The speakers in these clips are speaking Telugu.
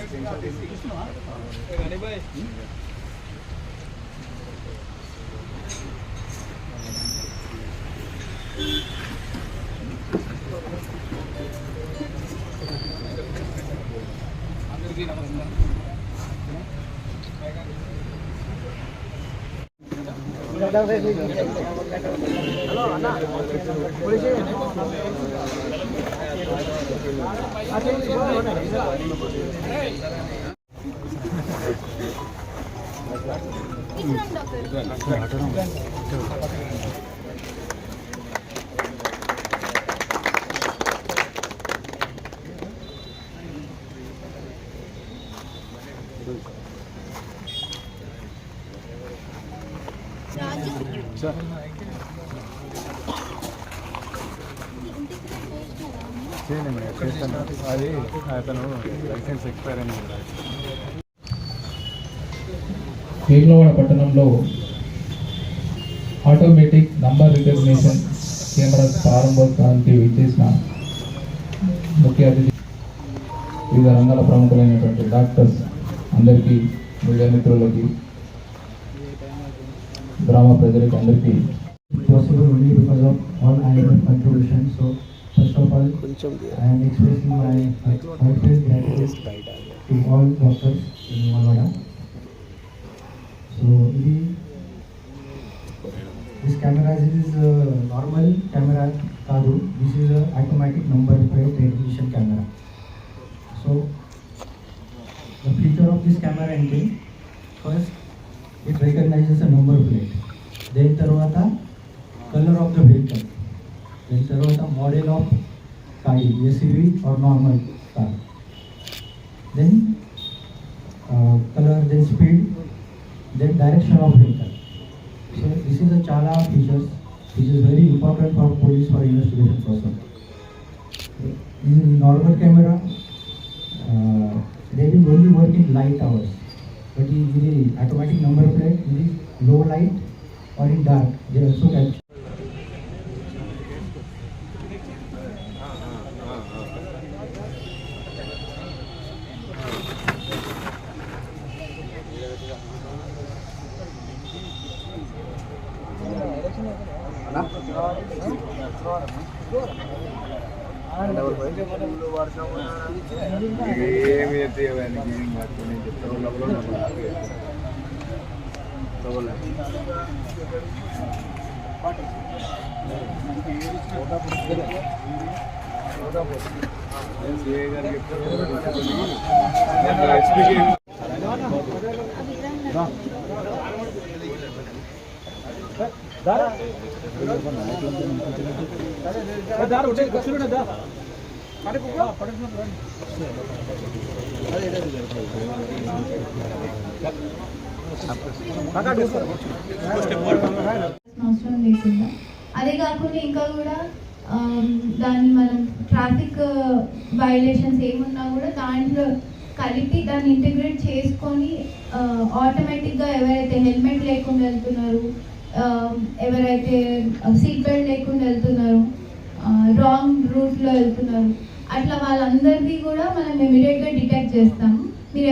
హలో అన్న అది అతను లైసెన్స్ ఎక్స్పైర్ అని వేములవాడ పట్టణంలో ఆటోమేటిక్ నంబర్ రికగ్నిషన్ కెమెరాస్ ప్రారంభోత్సవానికి విచ్చేసిన ముఖ్య అతిథి వివిధ రంగాల ప్రముఖులైనటువంటి డాక్టర్స్ అందరికీ, మీడియా మిత్రులకి, గ్రామ ప్రజలకి అందరికీ possible only because of all IMF contributions. So first of all, I am expressing my heartfelt gratitude to all doctors in Malwada. So this camera is a normal camera kadu. This is a automatic number plate recognition camera. So the feature of this camera engine, first it recognizes a number plate. Then tarvata color of the vehicle, then tarvata model of car, SUV or normal car, then color, then speed, then direction of vehicle. So this is a chala features which is very important for police for investigation person. This is normal camera, they will only work in light hours, but in the automatic number plate in low light or in dark they also capture. అవసరం లేకుండా అదే కాకుండా ఇంకా కూడా దాన్ని మనం ట్రాఫిక్ వైలేషన్స్ ఏమున్నా కూడా దాంట్లో కలిపి దాన్ని ఇంటిగ్రేట్ చేసుకొని ఆటోమేటిక్గా ఎవరైతే హెల్మెట్ లేకుండా వెళ్తున్నారు, ఎవరైతే సీట్ బెల్ట్ లేకుండా వెళ్తున్నారు, రాంగ్ రూట్లో వెళ్తున్నారు, అట్లా వాళ్ళందరినీ కూడా మనం ఇమీడియట్గా డిటెక్ట్ చేస్తాము. మీరు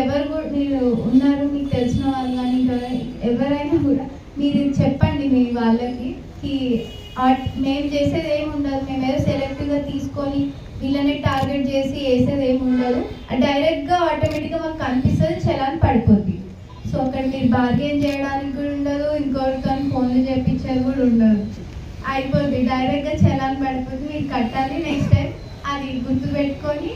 ఉన్నారు, మీకు తెలిసిన వాళ్ళు కానీ ఎవరైనా కూడా మీరు చెప్పండి మీ వాళ్ళకి మేము చేసేది ఏమి ఉండదు, మేము ఏదో సెలెక్టివ్గా తీసుకొని వీళ్ళని టార్గెట్ చేసి వేసేది ఏమి ఉండదు, డైరెక్ట్గా ఆటోమేటిక్గా మాకు కనిపిస్తుంది, చలాన్ పడిపోద్ది. సో అక్కడ మీరు బార్గెన్ చేయడానికి కూడా ఉండదు, ఇంకొకరితో ఫోన్లు చేయించేది కూడా ఉండదు, అయిపోద్ది, డైరెక్ట్గా చలాన్ పడిపోద్ది, మీరు కట్టాలి. నెక్స్ట్ టైం అది గుర్తుపెట్టుకొని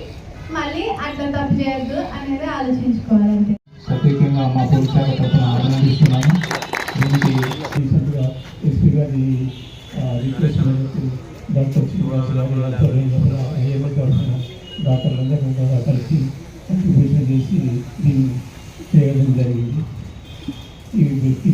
మళ్ళీ అట్లా తప్పు చేయొద్దు అనేది ఆలోచించుకోవాలంటే. ప్రత్యేకంగా మా పోలీస్ శాఖ తరఫున అభినందిస్తున్నాను. దీనికి రీసెంట్గా ఎస్పీ గారి రిక్వెస్ట్ మేరకు డాక్టర్ శ్రీనివాస్ గారు ఏఎంఏ తరఫున డాక్టర్లందరూ కూడా కలిసి కంట్రిబ్యూషన్ చేసి దీన్ని చేయడం జరిగింది. ఈ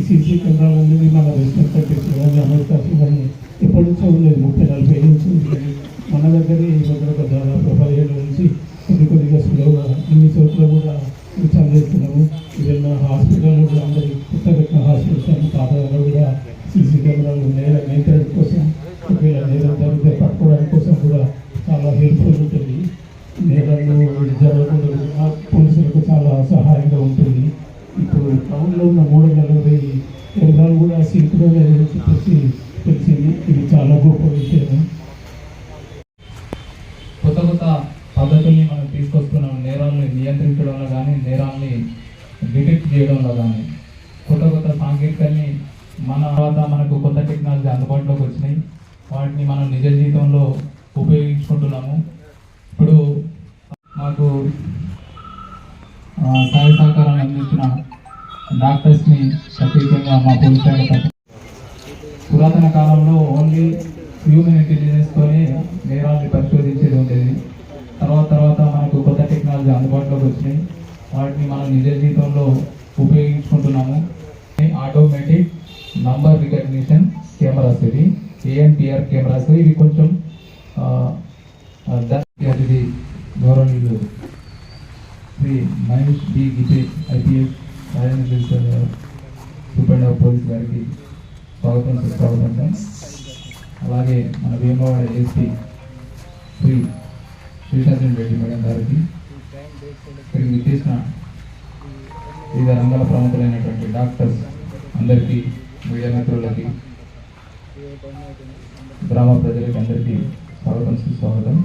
సీసీ కెమెరాలు అనేది మన వెస్టర్న్ కంట్రీస్ కానీ అమెరికా కానీ ఎప్పటి నుంచో ఉండేది, 30-40 ఏళ్ళ నుంచి ఉండేది. మన దగ్గర ఈ దగ్గర దాదాపు 15 ఏళ్ళ నుంచి కొద్దిగా స్లోగా అన్ని చోట్ల కూడా విచారణ చేస్తున్నాము. ఏదైనా హాస్పిటల్లో కూడా అందరి కొత్త కట్టిన హాస్పిటల్స్ అన్ని పాతలో కూడా సీసీ కెమెరాలు నేర నియంత్రణ కోసం, ఒకవేళ నేరం జరిగితే పట్టుకోవడానికి కోసం కూడా చాలా హెల్ప్ఫుల్ ఉంటుంది. నేరాలు జరగకుండా పోలీసులకు చాలా గ్రౌండ్లో ఉన్న 340 కెమెరాలు కూడా సీటులో చెప్పేసి తెలిసింది. ఇది చాలా గొప్ప విషయం. కొత్త కొత్త పద్ధతుల్ని మనం తీసుకొస్తున్నాం. నేరాలని నియంత్రించడంలో కానీ, నేరాలని డిటెక్ట్ చేయడంలో కానీ కొత్త కొత్త సాంకేతికల్ని మన తర్వాత మనకు కొత్త టెక్నాలజీ అందుబాటులోకి వచ్చినాయి. వాటిని మనం నిజ జీవితంలో ఉపయోగించుకుంటున్నాము. ఇప్పుడు మాకు సహాయ సహకారాన్ని అందించిన డాక్టర్స్ని ప్రత్యేకంగా మా పోలీస్ శాఖ పురాతన కాలంలో ఓన్లీ హ్యూమన్ ఇంటెలిజెన్స్తోనే నేరాల్ని పరిశోధించేది ఉండేది. తర్వాత మనకు కొత్త టెక్నాలజీ అందుబాటులోకి వచ్చినాయి. వాటిని మనం నిజ జీవితంలో ఉపయోగించుకుంటున్నాము. ఆటోమేటిక్ నంబర్ రికగ్నిషన్ కెమెరాస్, ఇవి ANPR కెమెరాస్. ఇవి కొంచెం అతిథి గౌరవనీయులు Shri Mahesh B Gite IPS superintendent of police గారికి స్వాగతం సుస్వాగతం. అలాగే మన భీమవాడ SP శ్రీ శ్రీశాంత్ రెడ్డి మేడం గారికి, ఇక్కడికి విచ్చేసిన వివిధ రంగాల ప్రముఖులైనటువంటి డాక్టర్స్ అందరికీ, మీడియా మిత్రులకి, గ్రామ ప్రజలకి అందరికీ స్వాగతం సుస్వాగతం.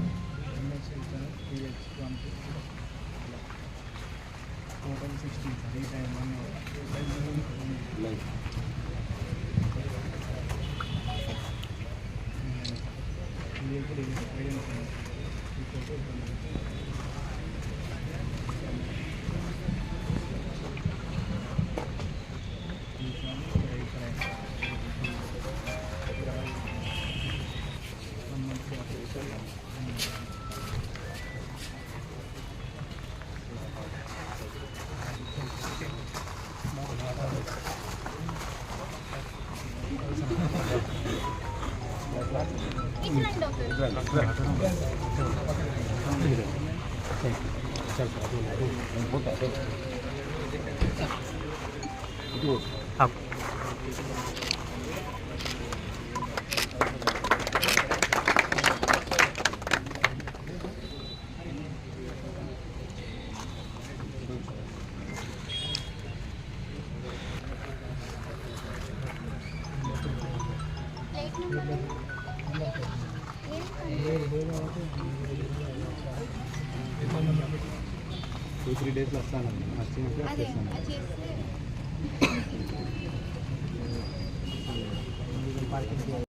టూ 3 డేస్లో వస్తానండి. వచ్చినాక